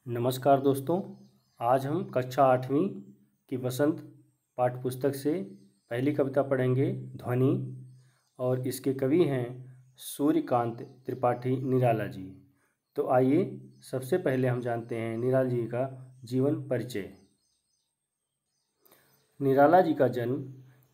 नमस्कार दोस्तों। आज हम कक्षा 8वीं की वसंत पाठ्यपुस्तक से पहली कविता पढ़ेंगे ध्वनि, और इसके कवि हैं सूर्यकांत त्रिपाठी निराला जी। तो आइए सबसे पहले हम जानते हैं निराला जी का जीवन परिचय। निराला जी का जन्म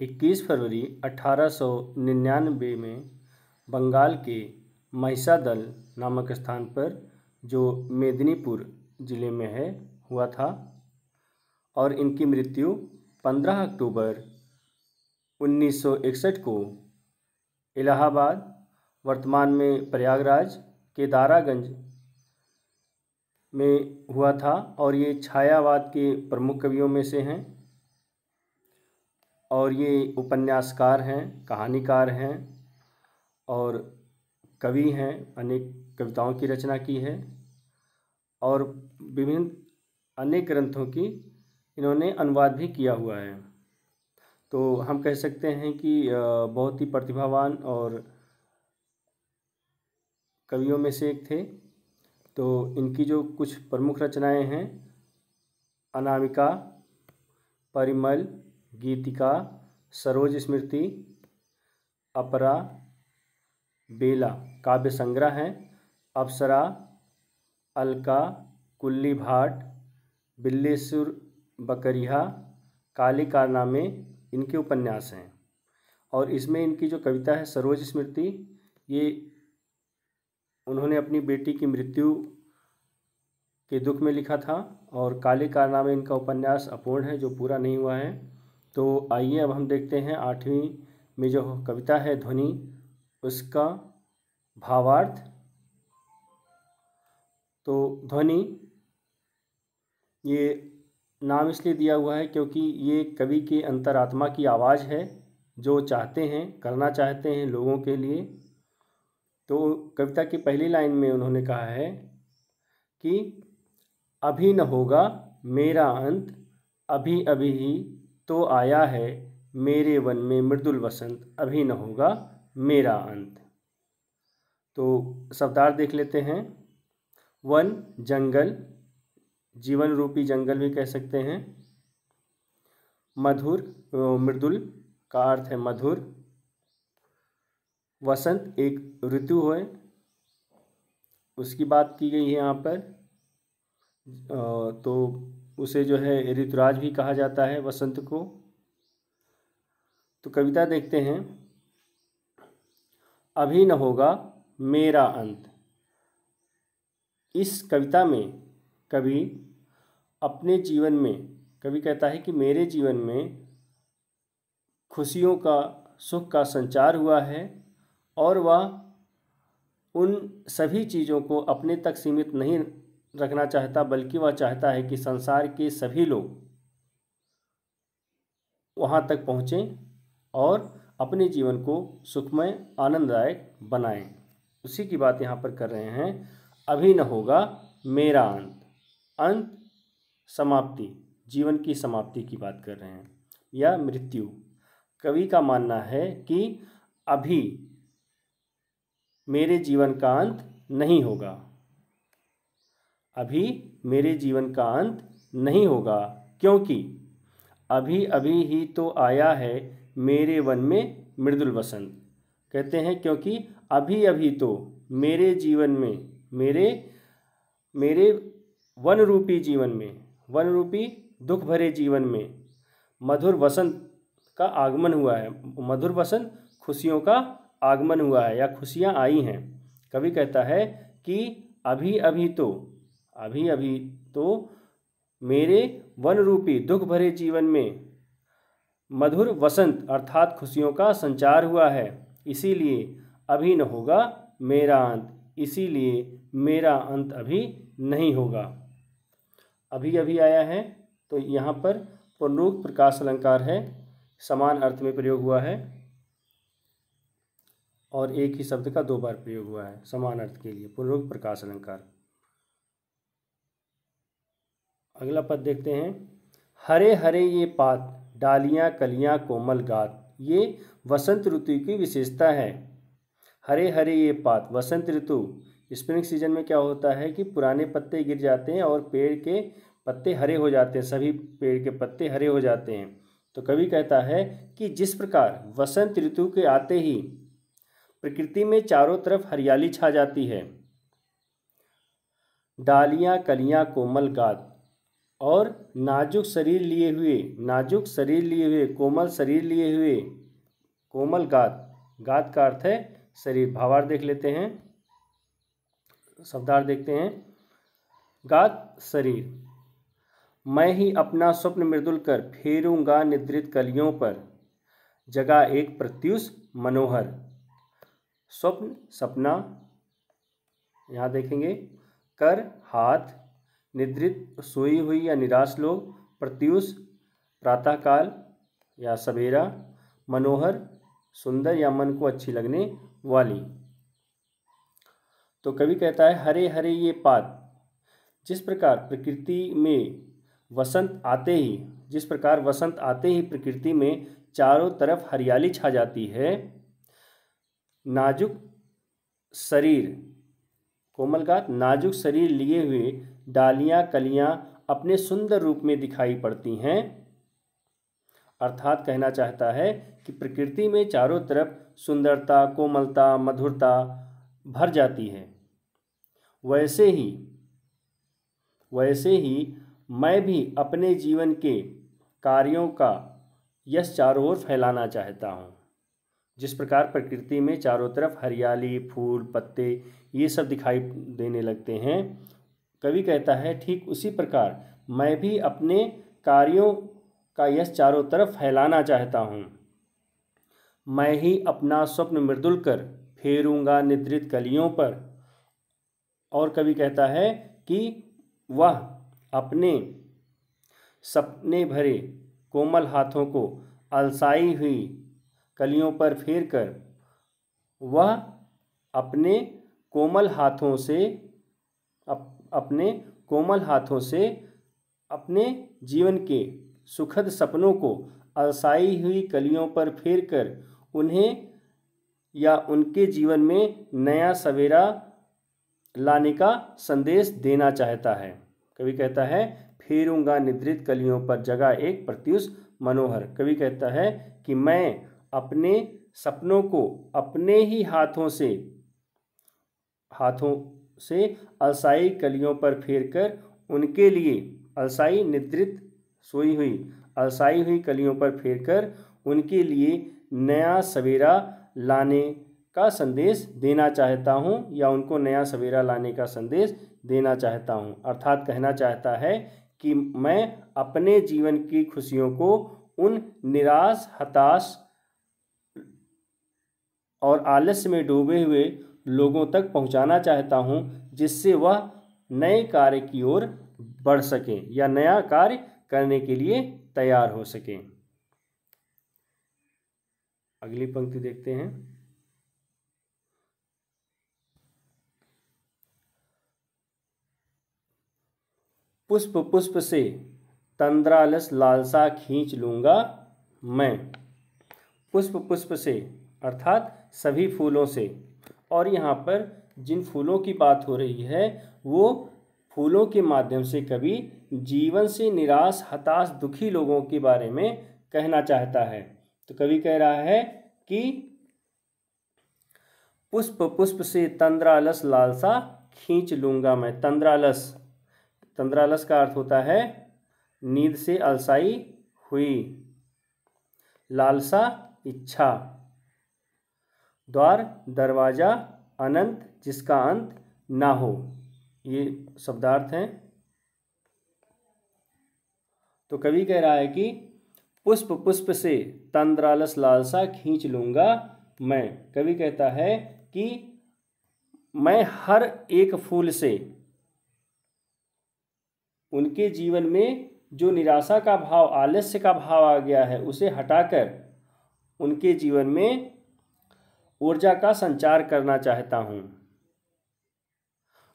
21 फरवरी 1899 में बंगाल के महिसादल नामक स्थान पर, जो मेदिनीपुर ज़िले में है, हुआ था, और इनकी मृत्यु 15 अक्टूबर 1961 को इलाहाबाद, वर्तमान में प्रयागराज के दारागंज में हुआ था। और ये छायावाद के प्रमुख कवियों में से हैं, और ये उपन्यासकार हैं, कहानीकार हैं और कवि हैं। अनेक कविताओं की रचना की है और विभिन्न अनेक ग्रंथों की इन्होंने अनुवाद भी किया हुआ है। तो हम कह सकते हैं कि बहुत ही प्रतिभावान और कवियों में से एक थे। तो इनकी जो कुछ प्रमुख रचनाएं हैं: अनामिका, परिमल, गीतिका, सरोज स्मृति, अपरा, बेला काव्य संग्रह हैं, अप्सरा, अलका, कुल्ली भाट, बिल्लेसुर बकरिया, काले कारनामे इनके उपन्यास हैं। और इसमें इनकी जो कविता है सरोज स्मृति, ये उन्होंने अपनी बेटी की मृत्यु के दुख में लिखा था, और काले कारनामे इनका उपन्यास अपूर्ण है, जो पूरा नहीं हुआ है। तो आइए अब हम देखते हैं 8वीं में जो कविता है ध्वनि, उसका भावार्थ। तो ध्वनि ये नाम इसलिए दिया हुआ है क्योंकि ये कवि के अंतरात्मा की आवाज़ है, जो चाहते हैं, करना चाहते हैं लोगों के लिए। तो कविता की पहली लाइन में उन्होंने कहा है कि अभी न होगा मेरा अंत, अभी अभी ही तो आया है मेरे वन में मृदुल वसंत, अभी न होगा मेरा अंत। तो शब्दार्थ देख लेते हैं। वन जंगल, जीवन रूपी जंगल भी कह सकते हैं। मधुर, मृदुल का अर्थ है मधुर। वसंत एक ऋतु है, उसकी बात की गई है यहाँ पर। तो उसे जो है ऋतुराज भी कहा जाता है वसंत को। तो कविता देखते हैं। अभी न होगा मेरा अंत। इस कविता में कवि अपने जीवन में, कवि कहता है कि मेरे जीवन में खुशियों का, सुख का संचार हुआ है, और वह उन सभी चीज़ों को अपने तक सीमित नहीं रखना चाहता, बल्कि वह चाहता है कि संसार के सभी लोग वहाँ तक पहुँचें और अपने जीवन को सुखमय, आनंददायक बनाएं। उसी की बात यहाँ पर कर रहे हैं। अभी न होगा मेरा अंत। अंत समाप्ति, जीवन की समाप्ति की बात कर रहे हैं, या मृत्यु। कवि का मानना है कि अभी मेरे जीवन का अंत नहीं होगा, अभी मेरे जीवन का अंत नहीं होगा, क्योंकि अभी अभी ही तो आया है मेरे वन में मृदुल वसंत। कहते हैं क्योंकि अभी अभी तो मेरे जीवन में, मेरे वन रूपी जीवन में, वन रूपी दुख भरे जीवन में मधुर वसंत का आगमन हुआ है। मधुर वसंत, खुशियों का आगमन हुआ है, या खुशियाँ आई हैं। कवि कहता है कि अभी अभी तो मेरे वन रूपी दुख भरे जीवन में मधुर वसंत अर्थात खुशियों का संचार हुआ है, इसीलिए अभी न होगा मेरा अंत, इसीलिए मेरा अंत अभी नहीं होगा। अभी अभी आया है, तो यहाँ पर पुनरुक्त प्रकाश अलंकार है, समान अर्थ में प्रयोग हुआ है, और एक ही शब्द का 2 बार प्रयोग हुआ है समान अर्थ के लिए, पुनरुक्त प्रकाश अलंकार। अगला पद देखते हैं। हरे हरे ये पात, डालियाँ कलियाँ कोमल गात, ये वसंत ऋतु की विशेषता है। हरे हरे ये पात, वसंत ऋतु स्प्रिंग सीजन में क्या होता है कि पुराने पत्ते गिर जाते हैं और पेड़ के पत्ते हरे हो जाते हैं, सभी पेड़ के पत्ते हरे हो जाते हैं। तो कवि कहता है कि जिस प्रकार वसंत ऋतु के आते ही प्रकृति में चारों तरफ हरियाली छा जाती है, डालियां कलियां कोमल गात और नाजुक शरीर लिए हुए कोमल शरीर लिए हुए कोमल गात, गात का अर्थ है शरीर। भावार्थ देख लेते हैं, शब्दार्थ देखते हैं। गात शरीर, मैं ही अपना स्वप्न मृदुल कर फेरूंगा निद्रित कलियों पर, जगा एक प्रत्युष मनोहर। स्वप्न सपना, यहाँ देखेंगे, कर हाथ, निद्रित सोई हुई या निराश लोग, प्रत्युष प्रातःकाल या सवेरा, मनोहर सुंदर या मन को अच्छी लगने वाली। तो कवि कहता है हरे हरे ये पात, जिस प्रकार प्रकृति में वसंत आते ही, जिस प्रकार वसंत आते ही प्रकृति में चारों तरफ हरियाली छा जाती है, नाजुक शरीर कोमलगात, नाजुक शरीर लिए हुए डालियां कलियां अपने सुंदर रूप में दिखाई पड़ती हैं। अर्थात कहना चाहता है कि प्रकृति में चारों तरफ सुंदरता, कोमलता, मधुरता भर जाती है। वैसे ही मैं भी अपने जीवन के कार्यों का यश चारों ओर फैलाना चाहता हूँ। जिस प्रकार प्रकृति में चारों तरफ हरियाली, फूल, पत्ते ये सब दिखाई देने लगते हैं, कवि कहता है ठीक उसी प्रकार मैं भी अपने कार्यों का यश चारों तरफ फैलाना चाहता हूँ। मैं ही अपना स्वप्न मृदुल कर फेरूंगा निद्रित कलियों पर। और कवि कहता है कि वह अपने सपने भरे कोमल हाथों को अलसाई हुई कलियों पर फेर कर, वह अपने कोमल हाथों से अपने जीवन के सुखद सपनों को अलसाई हुई कलियों पर फेर कर उन्हें या उनके जीवन में नया सवेरा लाने का संदेश देना चाहता है। कवि कहता है फेरूंगा निद्रित कलियों पर, जगा एक प्रत्युष मनोहर। कवि कहता है कि मैं अपने सपनों को अपने ही हाथों से अलसाई कलियों पर फेर कर उनके लिए, अलसाई निद्रित सोई हुई, अलसाई हुई कलियों पर फेर कर उनके लिए नया सवेरा लाने का संदेश देना चाहता हूँ, या उनको नया सवेरा लाने का संदेश देना चाहता हूँ। अर्थात कहना चाहता है कि मैं अपने जीवन की खुशियों को उन निराश, हताश और आलस्य में डूबे हुए लोगों तक पहुंचाना चाहता हूं, जिससे वह नए कार्य की ओर बढ़ सकें या नया कार्य करने के लिए तैयार हो सकें। अगली पंक्ति देखते हैं। पुष्प पुष्प से तंद्रालस लालसा खींच लूंगा मैं। पुष्प पुष्प से अर्थात सभी फूलों से, और यहाँ पर जिन फूलों की बात हो रही है वो फूलों के माध्यम से कवि जीवन से निराश, हताश, दुखी लोगों के बारे में कहना चाहता है। तो कवि कह रहा है कि पुष्प पुष्प से तंद्रालस लालसा खींच लूंगा मैं। तंद्रालस, तंद्रालस का अर्थ होता है नींद से अलसाई हुई, लालसा इच्छा, द्वार दरवाजा, अनंत जिसका अंत ना हो, ये शब्दार्थ हैं। तो कवि कह रहा है कि पुष्प पुष्प से तंद्रालस लालसा खींच लूंगा मैं। कवि कहता है कि मैं हर एक फूल से उनके जीवन में जो निराशा का भाव, आलस्य का भाव आ गया है, उसे हटाकर उनके जीवन में ऊर्जा का संचार करना चाहता हूँ।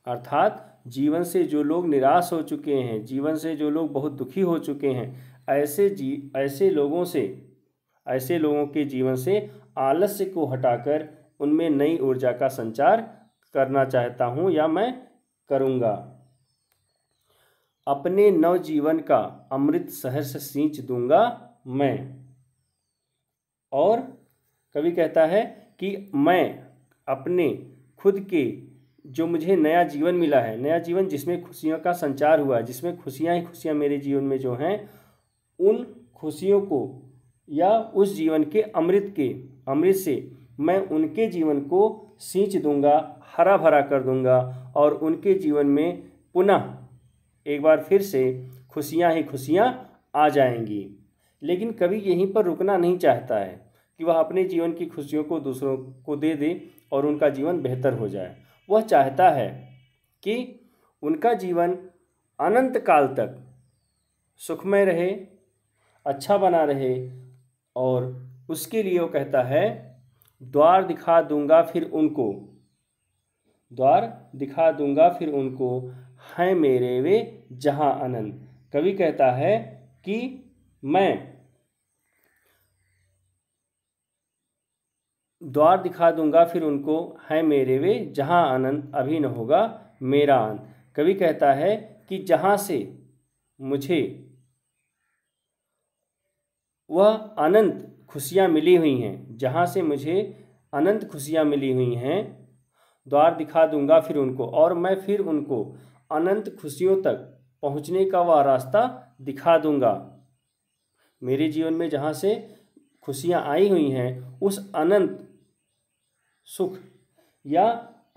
अर्थात जीवन से जो लोग निराश हो चुके हैं, जीवन से जो लोग बहुत दुखी हो चुके हैं, ऐसे लोगों के जीवन से आलस्य को हटाकर उनमें नई ऊर्जा का संचार करना चाहता हूँ या मैं करूँगा। अपने नवजीवन का अमृत सहर्ष सींच दूंगा मैं। और कवि कहता है कि मैं अपने खुद के जो मुझे नया जीवन मिला है, नया जीवन जिसमें खुशियों का संचार हुआ है, जिसमें खुशियाँ ही खुशियाँ मेरे जीवन में जो हैं, उन खुशियों को या उस जीवन के अमृत से मैं उनके जीवन को सींच दूंगा, हरा भरा कर दूंगा और उनके जीवन में पुनः एक बार फिर से खुशियाँ ही खुशियाँ आ जाएंगी। लेकिन कवि यहीं पर रुकना नहीं चाहता है कि वह अपने जीवन की खुशियों को दूसरों को दे दे और उनका जीवन बेहतर हो जाए। वह चाहता है कि उनका जीवन अनंत काल तक सुखमय रहे, अच्छा बना रहे। और उसके लिए वो कहता है, द्वार दिखा दूंगा फिर उनको, द्वार दिखा दूंगा फिर उनको, हैं मेरे वे जहां आनंद। कवि कहता है कि मैं द्वार दिखा दूंगा फिर उनको, है मेरे वे जहां आनंद, अभी न होगा मेरा अंत। कवि कहता है कि जहां से मुझे वह अनंत खुशियां मिली हुई हैं, जहां से मुझे अनंत खुशियां मिली हुई हैं, द्वार दिखा दूंगा फिर उनको, और मैं फिर उनको अनंत खुशियों तक पहुंचने का वह रास्ता दिखा दूंगा। मेरे जीवन में जहां से खुशियां आई हुई हैं, उस अनंत सुख या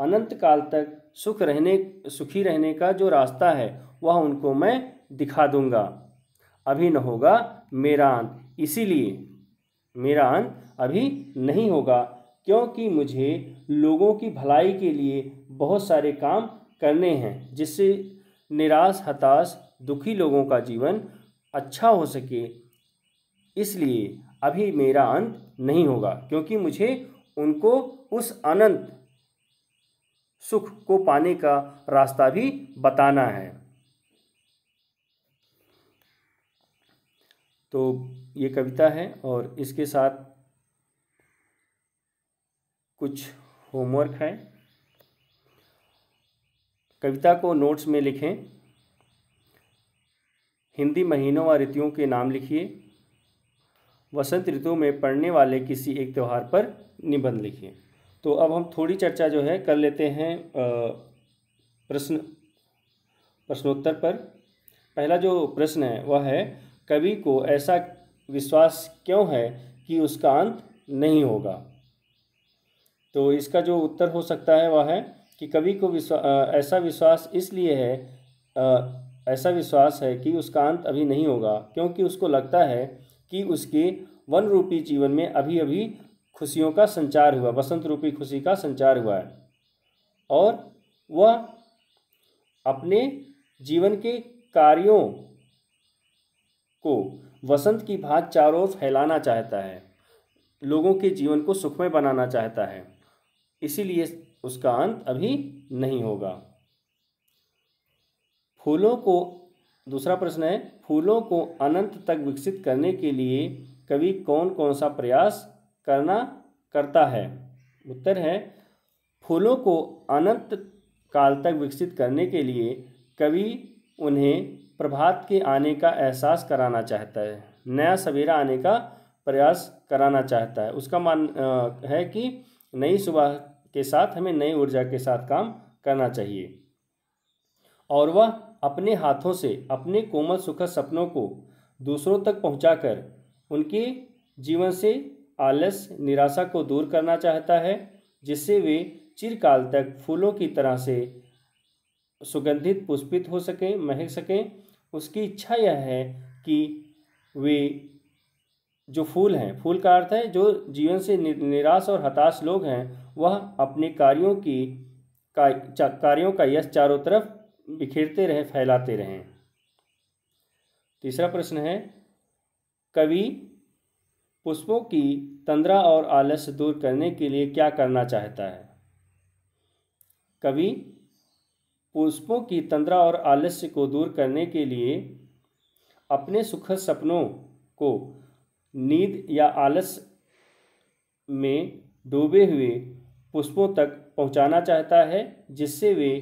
अनंत काल तक सुखी रहने का जो रास्ता है, वह उनको मैं दिखा दूंगा। अभी न होगा मेरा अंत, इसीलिए मेरा अंत अभी नहीं होगा, क्योंकि मुझे लोगों की भलाई के लिए बहुत सारे काम करने हैं, जिससे निराश, हताश, दुखी लोगों का जीवन अच्छा हो सके। इसलिए अभी मेरा अंत नहीं होगा, क्योंकि मुझे उनको उस अनंत सुख को पाने का रास्ता भी बताना है। तो ये कविता है और इसके साथ कुछ होमवर्क है। कविता को नोट्स में लिखें। हिंदी महीनों व ऋतुओं के नाम लिखिए। वसंत ऋतु में पड़ने वाले किसी एक त्यौहार पर निबंध लिखिए। तो अब हम थोड़ी चर्चा जो है कर लेते हैं प्रश्नोत्तर पर। पहला जो प्रश्न है वह है, कवि को ऐसा विश्वास क्यों है कि उसका अंत नहीं होगा। तो इसका जो उत्तर हो सकता है वह है कि कवि को ऐसा विश्वास इसलिए है, ऐसा विश्वास है कि उसका अंत अभी नहीं होगा, क्योंकि उसको लगता है कि उसके वन रूपी जीवन में अभी अभी खुशियों का संचार हुआ, वसंत रूपी खुशी का संचार हुआ है, और वह अपने जीवन के कार्यों को वसंत की भांति चारों ओर फैलाना चाहता है, लोगों के जीवन को सुखमय बनाना चाहता है, इसीलिए उसका अंत अभी नहीं होगा। फूलों को, दूसरा प्रश्न है, फूलों को अनंत तक विकसित करने के लिए कवि कौन कौन सा प्रयास करता है। उत्तर है, फूलों को अनंत काल तक विकसित करने के लिए कवि उन्हें प्रभात के आने का एहसास कराना चाहता है, नया सवेरा आने का प्रयास कराना चाहता है। उसका मान है कि नई सुबह के साथ हमें नई ऊर्जा के साथ काम करना चाहिए, और वह अपने हाथों से अपने कोमल सुखद सपनों को दूसरों तक पहुंचाकर उनके जीवन से आलस्य, निराशा को दूर करना चाहता है, जिससे वे चिरकाल तक फूलों की तरह से सुगंधित, पुष्पित हो सकें, महक सकें। उसकी इच्छा यह है कि वे जो फूल हैं, फूल का अर्थ है जो जीवन से निराश और हताश लोग हैं, वह अपने कार्यों का यश चारों तरफ बिखेरते रहें, फैलाते रहें। तीसरा प्रश्न है, कवि पुष्पों की तंद्रा और आलस्य दूर करने के लिए क्या करना चाहता है। कवि पुष्पों की तंद्रा और आलस्य को दूर करने के लिए अपने सुखद सपनों को नींद या आलस्य में डूबे हुए पुष्पों तक पहुंचाना चाहता है, जिससे वे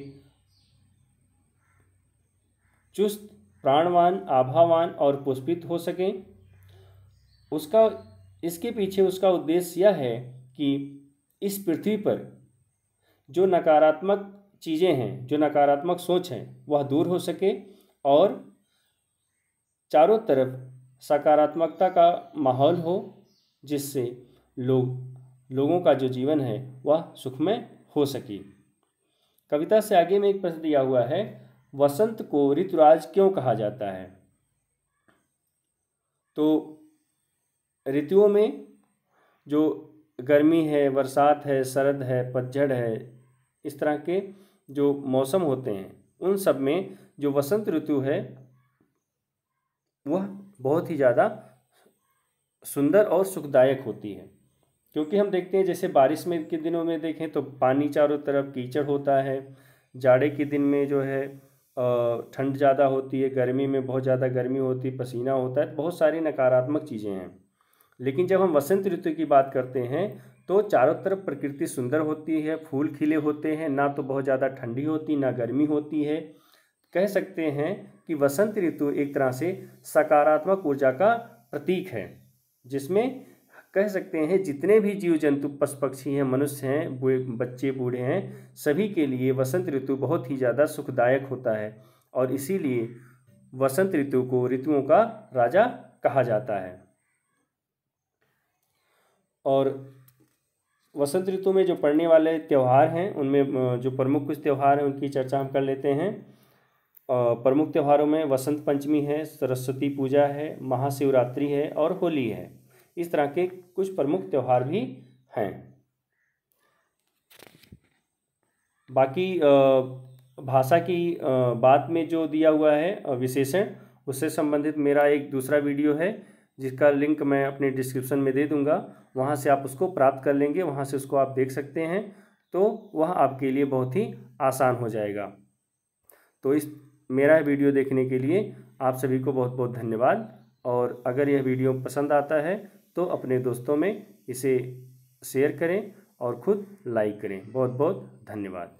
चुस्त, प्राणवान, आभावान और पुष्पित हो सकें। इसके पीछे उसका उद्देश्य यह है कि इस पृथ्वी पर जो नकारात्मक चीज़ें हैं, जो नकारात्मक सोच है, वह दूर हो सके और चारों तरफ सकारात्मकता का माहौल हो, जिससे लोगों का जो जीवन है वह सुखमय हो सके। कविता से आगे में एक प्रश्न दिया हुआ है, वसंत को ऋतुराज क्यों कहा जाता है? तो ऋतुओं में जो गर्मी है, बरसात है, शरद है, पतझड़ है, इस तरह के जो मौसम होते हैं, उन सब में जो वसंत ऋतु है वह बहुत ही ज़्यादा सुंदर और सुखदायक होती है। क्योंकि हम देखते हैं जैसे बारिश में के दिनों में देखें तो पानी चारों तरफ कीचड़ होता है, जाड़े के दिन में जो है ठंड ज़्यादा होती है, गर्मी में बहुत ज़्यादा गर्मी होती है, पसीना होता है, बहुत सारी नकारात्मक चीज़ें हैं। लेकिन जब हम वसंत ऋतु की बात करते हैं तो चारों तरफ प्रकृति सुंदर होती है, फूल खिले होते हैं, ना तो बहुत ज़्यादा ठंडी होती ना गर्मी होती है। कह सकते हैं कि वसंत ऋतु एक तरह से सकारात्मक ऊर्जा का प्रतीक है, जिसमें कह सकते हैं जितने भी जीव जंतु, पशु पक्षी हैं, मनुष्य हैं, बच्चे बूढ़े हैं, सभी के लिए वसंत ऋतु बहुत ही ज़्यादा सुखदायक होता है और इसीलिए वसंत ऋतु को ऋतुओं का राजा कहा जाता है। और वसंत ऋतु में जो पड़ने वाले त्यौहार हैं, उनमें जो प्रमुख कुछ त्यौहार हैं उनकी चर्चा हम कर लेते हैं। प्रमुख त्योहारों में वसंत पंचमी है, सरस्वती पूजा है, महाशिवरात्रि है और होली है। इस तरह के कुछ प्रमुख त्यौहार भी हैं। बाकी भाषा की बात में जो दिया हुआ है विशेषण, उससे संबंधित मेरा एक दूसरा वीडियो है जिसका लिंक मैं अपने डिस्क्रिप्शन में दे दूंगा, वहाँ से आप उसको प्राप्त कर लेंगे, वहाँ से उसको आप देख सकते हैं, तो वह आपके लिए बहुत ही आसान हो जाएगा। तो इस मेरा वीडियो देखने के लिए आप सभी को बहुत बहुत धन्यवाद। और अगर यह वीडियो पसंद आता है तो अपने दोस्तों में इसे शेयर करें और खुद लाइक करें। बहुत बहुत धन्यवाद।